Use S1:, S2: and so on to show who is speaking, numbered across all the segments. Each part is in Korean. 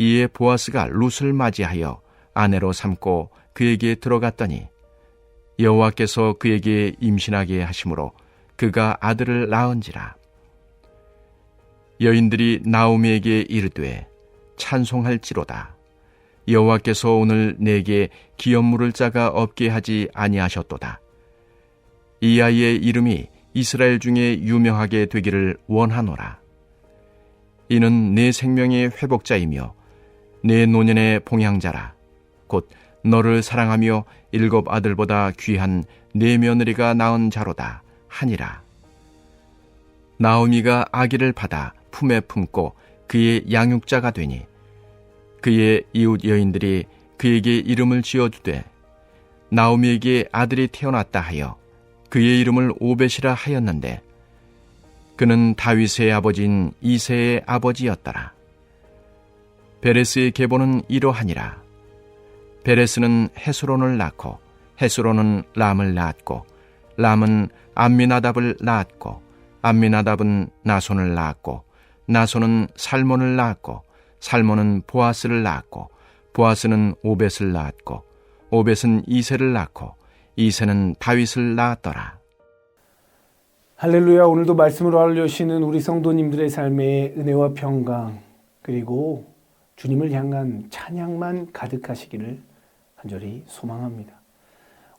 S1: 이에 보아스가 룻을 맞이하여 아내로 삼고 그에게 들어갔더니 여호와께서 그에게 임신하게 하심으로 그가 아들을 낳은지라. 여인들이 나오미에게 이르되 찬송할지로다. 여호와께서 오늘 내게 기업 물을 자가 없게 하지 아니하셨도다. 이 아이의 이름이 이스라엘 중에 유명하게 되기를 원하노라. 이는 내 생명의 회복자이며 내 노년의 봉양자라. 곧 너를 사랑하며 7 아들보다 귀한 네 며느리가 낳은 자로다 하니라. 나오미가 아기를 받아 품에 품고 그의 양육자가 되니 그의 이웃 여인들이 그에게 이름을 지어주되 나오미에게 아들이 태어났다 하여 그의 이름을 오벳이라 하였는데 그는 다윗의 아버지인 이새의 아버지였더라. 베레스의 계보는 이러하니라. 베레스는 헤스론을 낳고 헤스론은 람을 낳았고 람은 암미나답을 낳았고 암미나답은 나손을 낳았고 나손은 살몬을 낳았고 살몬은 보아스를 낳았고 보아스는 오벳을 낳았고 오벳은 이새를 낳고 이새는 다윗을 낳았더라.
S2: 할렐루야. 오늘도 말씀으로 알려주시는 우리 성도님들의 삶의 은혜와 평강 그리고 주님을 향한 찬양만 가득하시기를 간절히 소망합니다.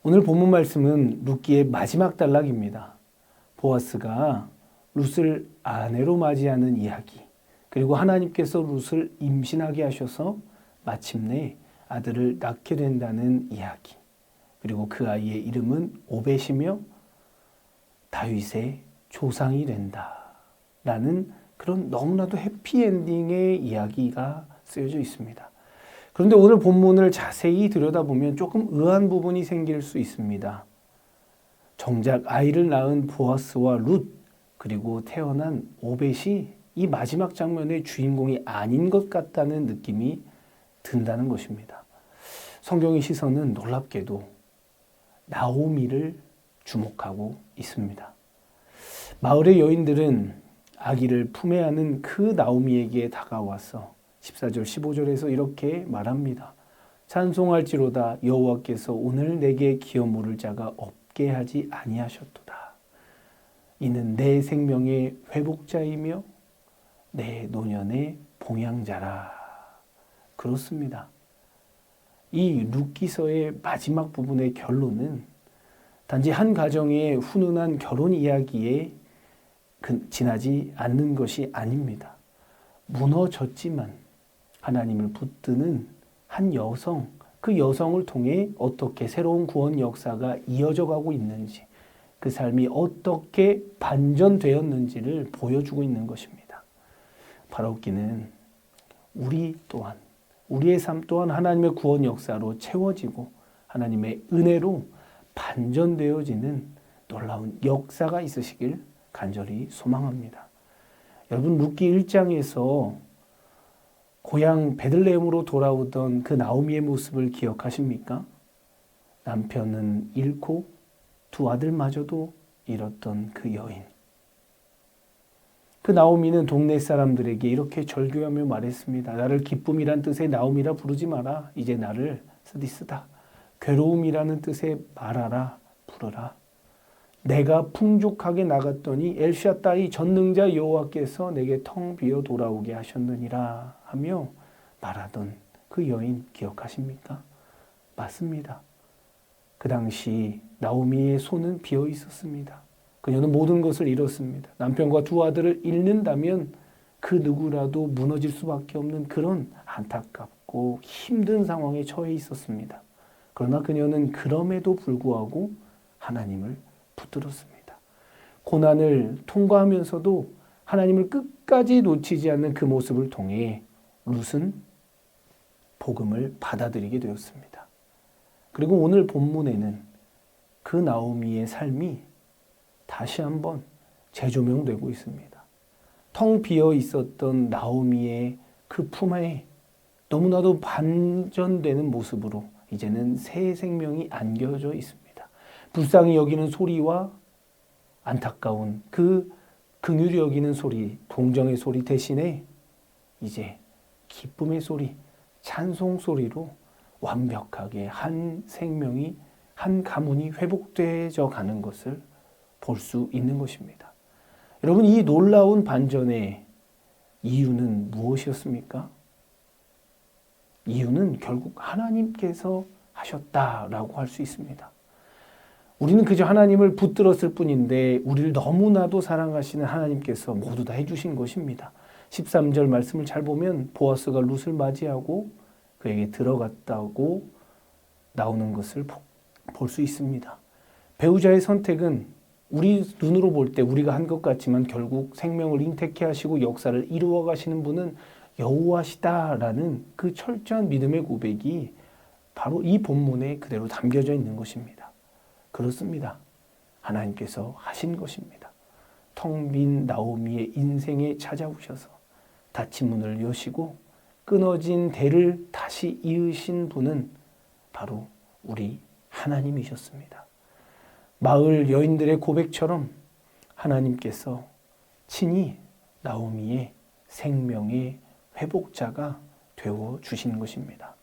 S2: 오늘 본문 말씀은 룻기의 마지막 단락입니다. 보아스가 룻을 아내로 맞이하는 이야기, 그리고 하나님께서 룻을 임신하게 하셔서 마침내 아들을 낳게 된다는 이야기, 그리고 그 아이의 이름은 오벳이며 다윗의 조상이 된다라는 그런 너무나도 해피엔딩의 이야기가 쓰여져 있습니다. 그런데 오늘 본문을 자세히 들여다보면 조금 의아한 부분이 생길 수 있습니다. 정작 아이를 낳은 보아스와 룻 그리고 태어난 오벳이 이 마지막 장면의 주인공이 아닌 것 같다는 느낌이 든다는 것입니다. 성경의 시선은 놀랍게도 나오미를 주목하고 있습니다. 마을의 여인들은 아기를 품에 안은 그 나오미에게 다가와서 14절 15절에서 이렇게 말합니다. 찬송할지로다. 여호와께서 오늘 내게 기업 물을 자가 없게 하지 아니하셨도다. 이는 내 생명의 회복자이며 내 노년의 봉양자라. 그렇습니다. 이 룻기서의 마지막 부분의 결론은 단지 한 가정의 훈훈한 결혼 이야기에 지나지 않는 것이 아닙니다. 무너졌지만 하나님을 붙드는 한 여성, 그 여성을 통해 어떻게 새로운 구원 역사가 이어져 가고 있는지, 그 삶이 어떻게 반전되었는지를 보여주고 있는 것입니다. 바라옵기는 우리 또한, 우리의 삶 또한 하나님의 구원 역사로 채워지고 하나님의 은혜로 반전되어지는 놀라운 역사가 있으시길 간절히 소망합니다. 여러분, 룻기 1장에서 고향 베들레헴으로 돌아오던 그 나오미의 모습을 기억하십니까? 남편은 잃고 두 아들마저도 잃었던 그 여인. 그 나오미는 동네 사람들에게 이렇게 절규하며 말했습니다. 나를 기쁨이란 뜻의 나오미라 부르지 마라. 이제 나를 스디스다. 괴로움이라는 뜻의 마라라 부르라. 내가 풍족하게 나갔더니 엘샤다이 전능자 여호와께서 내게 텅 비어 돌아오게 하셨느니라 하며 말하던 그 여인 기억하십니까? 맞습니다. 그 당시 나오미의 손은 비어 있었습니다. 그녀는 모든 것을 잃었습니다. 남편과 두 아들을 잃는다면 그 누구라도 무너질 수밖에 없는 그런 안타깝고 힘든 상황에 처해 있었습니다. 그러나 그녀는 그럼에도 불구하고 하나님을 붙들었습니다. 고난을 통과하면서도 하나님을 끝까지 놓치지 않는 그 모습을 통해 룻은 복음을 받아들이게 되었습니다. 그리고 오늘 본문에는 그 나오미의 삶이 다시 한번 재조명되고 있습니다. 텅 비어 있었던 나오미의 그 품에 너무나도 반전되는 모습으로 이제는 새 생명이 안겨져 있습니다. 불쌍히 여기는 소리와 안타까운 그 긍휼히 여기는 소리, 동정의 소리 대신에 이제 기쁨의 소리, 찬송 소리로 완벽하게 한 생명이, 한 가문이 회복되어져 가는 것을 볼 수 있는 것입니다. 여러분, 이 놀라운 반전의 이유는 무엇이었습니까? 이유는 결국 하나님께서 하셨다라고 할 수 있습니다. 우리는 그저 하나님을 붙들었을 뿐인데 우리를 너무나도 사랑하시는 하나님께서 모두 다 해주신 것입니다. 13절 말씀을 잘 보면 보아스가 룻을 맞이하고 그에게 들어갔다고 나오는 것을 볼 수 있습니다. 배우자의 선택은 우리 눈으로 볼 때 우리가 한 것 같지만 결국 생명을 잉태케 하시고 역사를 이루어 가시는 분은 여호와시다라는 그 철저한 믿음의 고백이 바로 이 본문에 그대로 담겨져 있는 것입니다. 그렇습니다. 하나님께서 하신 것입니다. 텅 빈 나오미의 인생에 찾아오셔서 닫힌 문을 여시고 끊어진 대를 다시 이으신 분은 바로 우리 하나님이셨습니다. 마을 여인들의 고백처럼 하나님께서 친히 나오미의 생명의 회복자가 되어 주신 것입니다.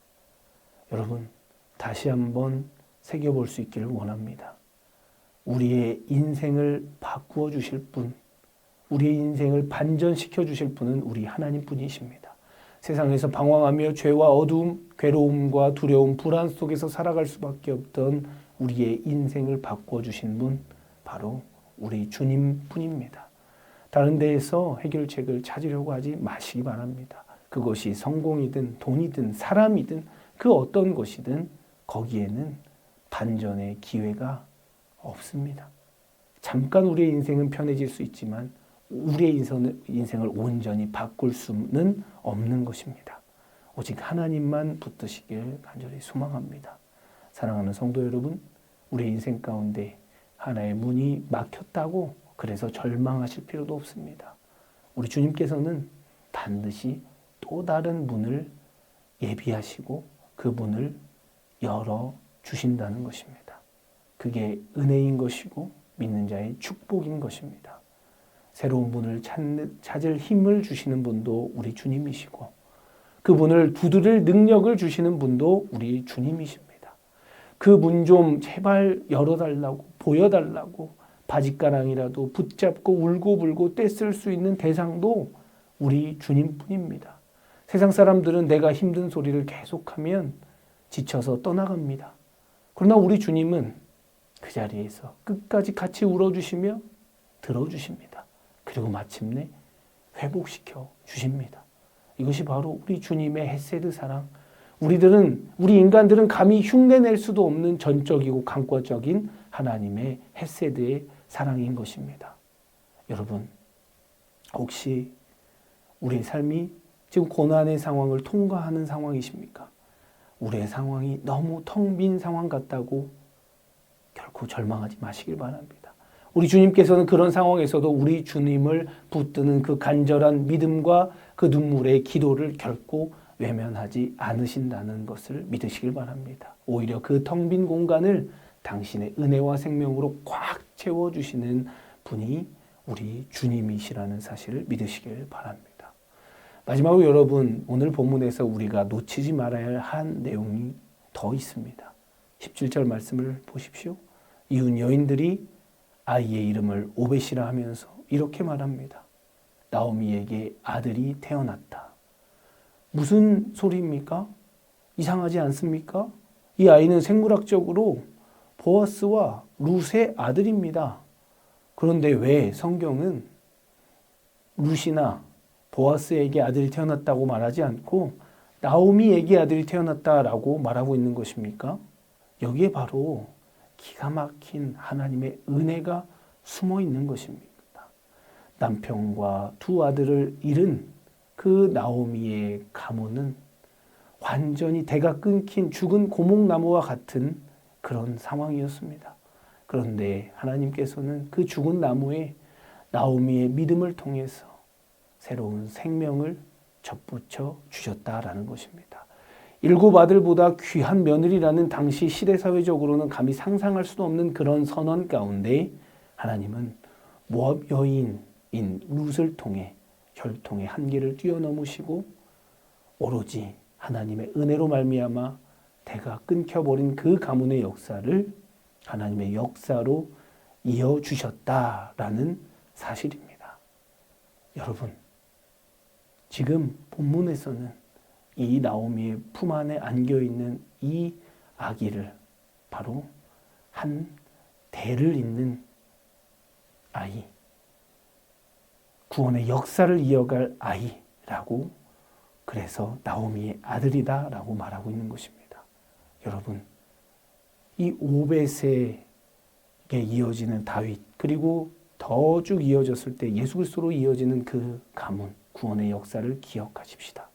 S2: 여러분, 다시 한번 새겨볼 수 있기를 원합니다. 우리의 인생을 바꾸어 주실 분, 우리의 인생을 반전시켜 주실 분은 우리 하나님 뿐이십니다. 세상에서 방황하며 죄와 어두움, 괴로움과 두려움, 불안 속에서 살아갈 수밖에 없던 우리의 인생을 바꾸어 주신 분, 바로 우리 주님 뿐입니다. 다른 데에서 해결책을 찾으려고 하지 마시기 바랍니다. 그것이 성공이든 돈이든 사람이든 그 어떤 것이든 거기에는 반전의 기회가 없습니다. 잠깐 우리의 인생은 편해질 수 있지만 우리의 인생을 온전히 바꿀 수는 없는 것입니다. 오직 하나님만 붙드시길 간절히 소망합니다. 사랑하는 성도 여러분, 우리의 인생 가운데 하나의 문이 막혔다고 그래서 절망하실 필요도 없습니다. 우리 주님께서는 반드시 또 다른 문을 예비하시고 그 문을 열어 주신다는 것입니다. 그게 은혜인 것이고 믿는 자의 축복인 것입니다. 새로운 문을 찾을 힘을 주시는 분도 우리 주님이시고 그 문을 두드릴 능력을 주시는 분도 우리 주님이십니다. 그 문 좀 제발 열어달라고 보여달라고 바짓가랑이라도 붙잡고 울고불고 떼쓸 수 있는 대상도 우리 주님뿐입니다. 세상 사람들은 내가 힘든 소리를 계속하면 지쳐서 떠나갑니다. 그러나 우리 주님은 그 자리에서 끝까지 같이 울어주시며 들어주십니다. 그리고 마침내 회복시켜 주십니다. 이것이 바로 우리 주님의 헤세드 사랑. 우리 인간들은 감히 흉내낼 수도 없는 전적이고 강권적인 하나님의 헤세드의 사랑인 것입니다. 여러분, 혹시 우리의 삶이 지금 고난의 상황을 통과하는 상황이십니까? 우리의 상황이 너무 텅 빈 상황 같다고 결코 절망하지 마시길 바랍니다. 우리 주님께서는 그런 상황에서도 우리 주님을 붙드는 그 간절한 믿음과 그 눈물의 기도를 결코 외면하지 않으신다는 것을 믿으시길 바랍니다. 오히려 그 텅 빈 공간을 당신의 은혜와 생명으로 꽉 채워주시는 분이 우리 주님이시라는 사실을 믿으시길 바랍니다. 마지막으로 여러분, 오늘 본문에서 우리가 놓치지 말아야 할 내용이 더 있습니다. 17절 말씀을 보십시오. 이웃 여인들이 아이의 이름을 오벳이라 하면서 이렇게 말합니다. 나오미에게 아들이 태어났다. 무슨 소리입니까? 이상하지 않습니까? 이 아이는 생물학적으로 보아스와 룻의 아들입니다. 그런데 왜 성경은 룻이나 보아스에게 아들이 태어났다고 말하지 않고 나오미에게 아들이 태어났다라고 말하고 있는 것입니까? 여기에 바로 기가 막힌 하나님의 은혜가 숨어 있는 것입니다. 남편과 두 아들을 잃은 그 나오미의 가문은 완전히 대가 끊긴 죽은 고목나무와 같은 그런 상황이었습니다. 그런데 하나님께서는 그 죽은 나무에 나오미의 믿음을 통해서 새로운 생명을 접붙여 주셨다라는 것입니다. 7 아들보다 귀한 며느리라는 당시 시대사회적으로는 감히 상상할 수도 없는 그런 선언 가운데 하나님은 모압 여인인 룻을 통해 혈통의 한계를 뛰어넘으시고 오로지 하나님의 은혜로 말미암아 대가 끊겨버린 그 가문의 역사를 하나님의 역사로 이어주셨다라는 사실입니다. 여러분, 지금 본문에서는 이 나오미의 품 안에 안겨있는 이 아기를 바로 한 대를 잇는 아이, 구원의 역사를 이어갈 아이라고, 그래서 나오미의 아들이다라고 말하고 있는 것입니다. 여러분, 이 오벳에게 이어지는 다윗, 그리고 더 쭉 이어졌을 때 예수 그리스도로 이어지는 그 가문, 구원의 역사를 기억하십시다.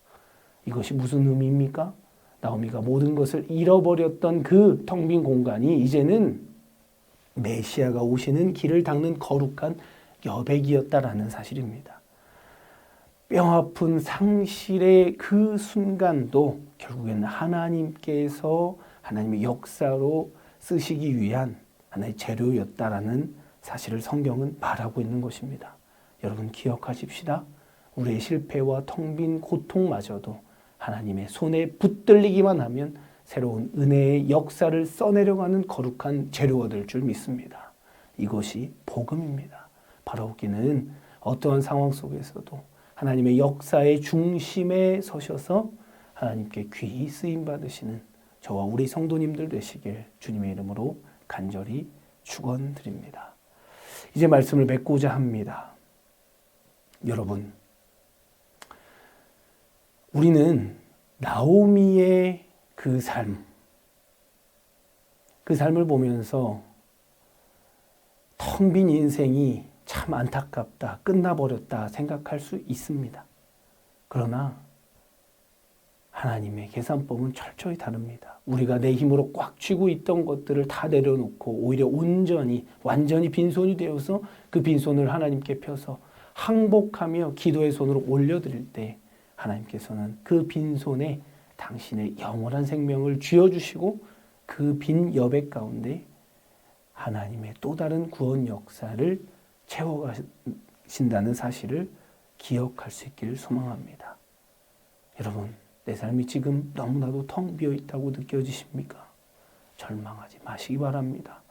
S2: 이것이 무슨 의미입니까? 나오미가 모든 것을 잃어버렸던 그 텅 빈 공간이 이제는 메시아가 오시는 길을 닦는 거룩한 여백이었다라는 사실입니다. 뼈아픈 상실의 그 순간도 결국에는 하나님께서 하나님의 역사로 쓰시기 위한 하나의 재료였다라는 사실을 성경은 말하고 있는 것입니다. 여러분 기억하십시다. 우리의 실패와 텅 빈 고통마저도 하나님의 손에 붙들리기만 하면 새로운 은혜의 역사를 써내려가는 거룩한 재료가 될 줄 믿습니다. 이것이 복음입니다. 바라옵기는 어떠한 상황 속에서도 하나님의 역사의 중심에 서셔서 하나님께 귀히 쓰임 받으시는 저와 우리 성도님들 되시길 주님의 이름으로 간절히 축원드립니다. 이제 말씀을 맺고자 합니다. 여러분, 우리는 나오미의 그 삶을 보면서 텅 빈 인생이 참 안타깝다, 끝나버렸다 생각할 수 있습니다. 그러나 하나님의 계산법은 철저히 다릅니다. 우리가 내 힘으로 꽉 쥐고 있던 것들을 다 내려놓고 오히려 완전히 빈손이 되어서 그 빈손을 하나님께 펴서 항복하며 기도의 손으로 올려드릴 때 하나님께서는 그 빈손에 당신의 영원한 생명을 쥐어주시고 그 빈 여백 가운데 하나님의 또 다른 구원 역사를 채워가신다는 사실을 기억할 수 있기를 소망합니다. 여러분, 내 삶이 지금 너무나도 텅 비어 있다고 느껴지십니까? 절망하지 마시기 바랍니다.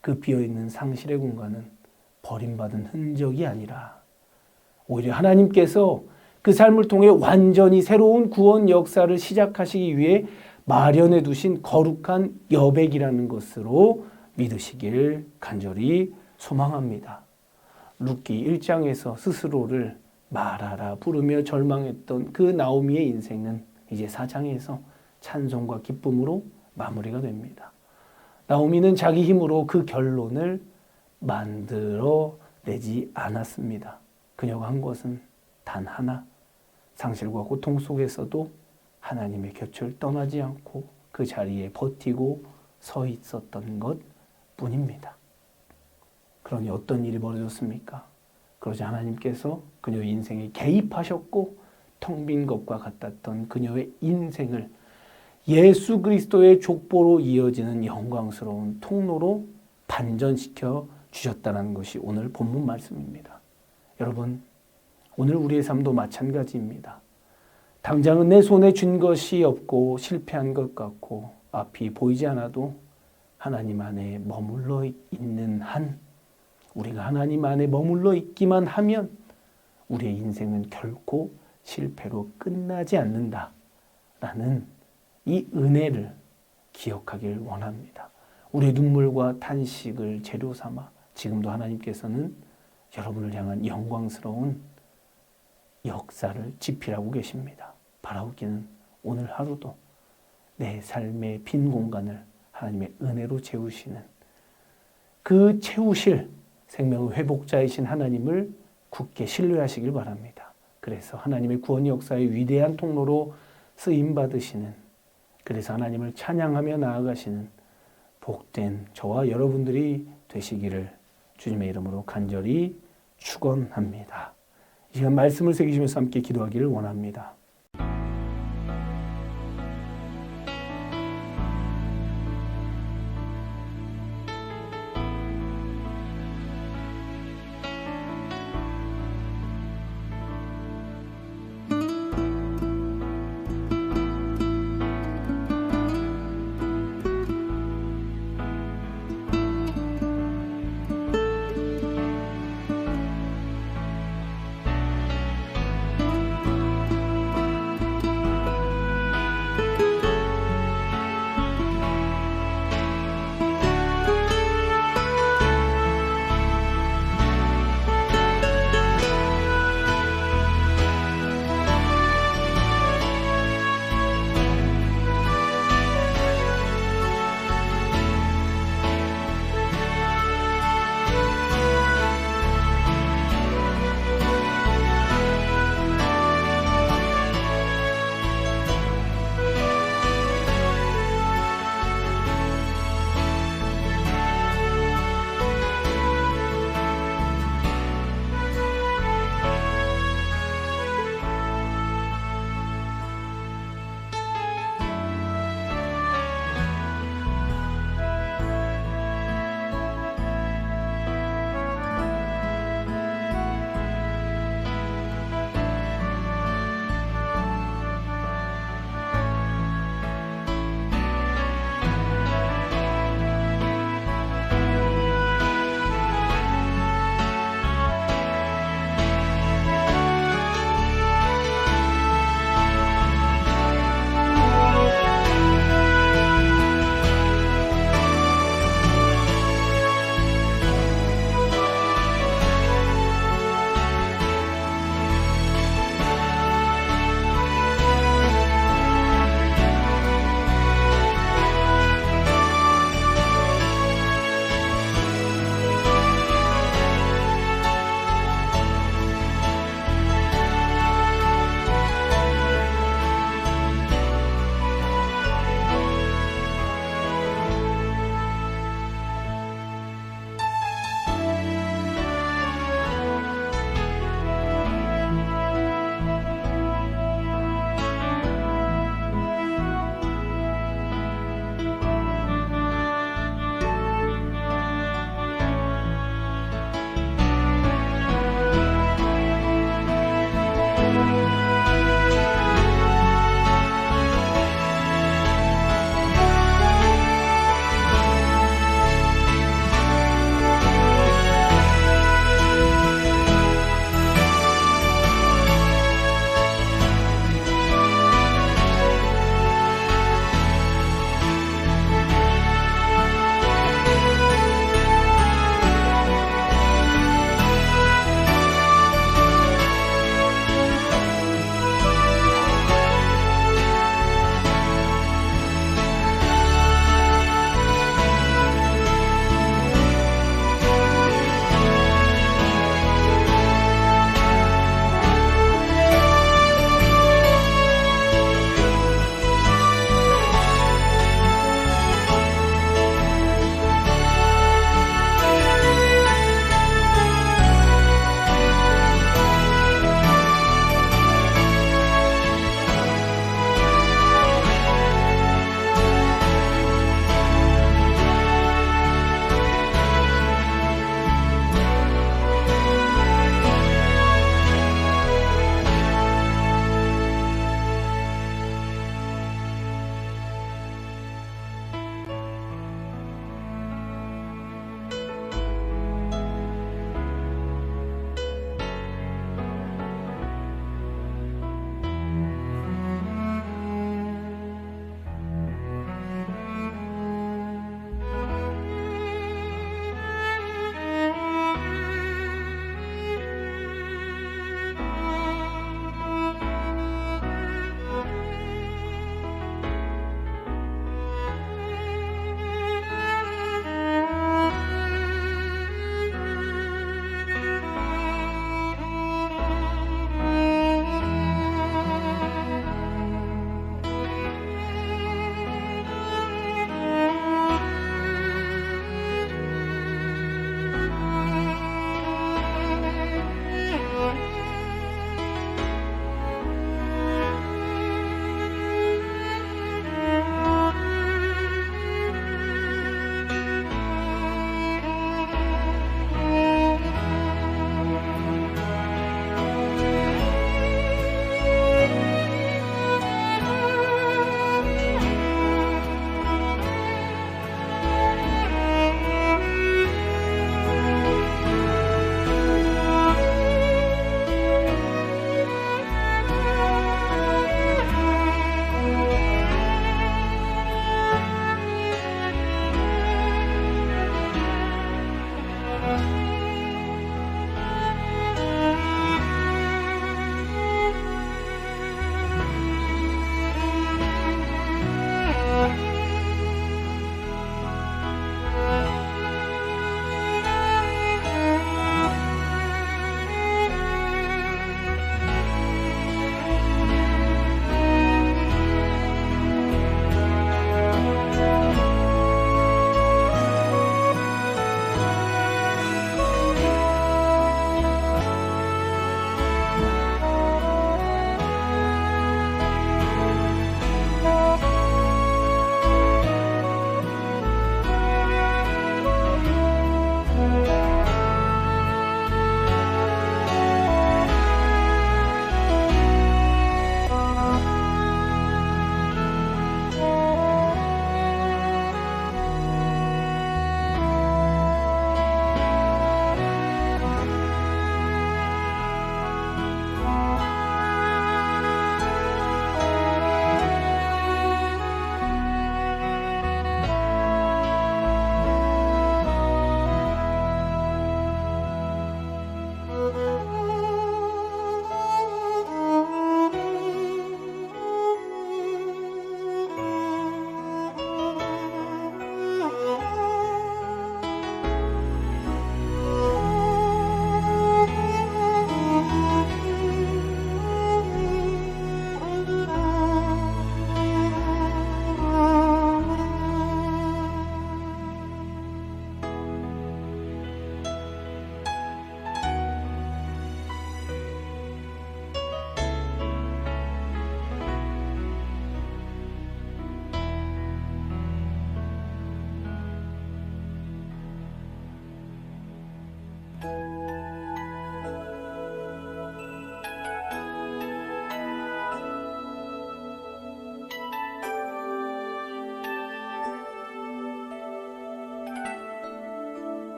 S2: 그 비어있는 상실의 공간은 버림받은 흔적이 아니라 오히려 하나님께서 그 삶을 통해 완전히 새로운 구원 역사를 시작하시기 위해 마련해 두신 거룩한 여백이라는 것으로 믿으시길 간절히 소망합니다. 룻기 1장에서 스스로를 말하라 부르며 절망했던 그 나오미의 인생은 이제 4장에서 찬송과 기쁨으로 마무리가 됩니다. 나오미는 자기 힘으로 그 결론을 만들어내지 않았습니다. 그녀가 한 것은 단 하나, 상실과 고통 속에서도 하나님의 곁을 떠나지 않고 그 자리에 버티고 서 있었던 것 뿐입니다. 그러니 어떤 일이 벌어졌습니까? 그러자 하나님께서 그녀의 인생에 개입하셨고 텅 빈 것과 같았던 그녀의 인생을 예수 그리스도의 족보로 이어지는 영광스러운 통로로 반전시켜 주셨다는 것이 오늘 본문 말씀입니다. 여러분, 오늘 우리의 삶도 마찬가지입니다. 당장은 내 손에 쥔 것이 없고 실패한 것 같고 앞이 보이지 않아도 하나님 안에 머물러 있는 한, 우리가 하나님 안에 머물러 있기만 하면 우리의 인생은 결코 실패로 끝나지 않는다라는 이 은혜를 기억하길 원합니다. 우리의 눈물과 탄식을 재료 삼아 지금도 하나님께서는 여러분을 향한 영광스러운 역사를 지필하고 계십니다. 바라옵기는 오늘 하루도 내 삶의 빈 공간을 하나님의 은혜로 채우시는 그 채우실 생명의 회복자이신 하나님을 굳게 신뢰하시길 바랍니다. 그래서 하나님의 구원 역사의 위대한 통로로 쓰임받으시는, 그래서 하나님을 찬양하며 나아가시는 복된 저와 여러분들이 되시기를 주님의 이름으로 간절히 축원합니다. 이 시간 말씀을 새기시면서 함께 기도하기를 원합니다.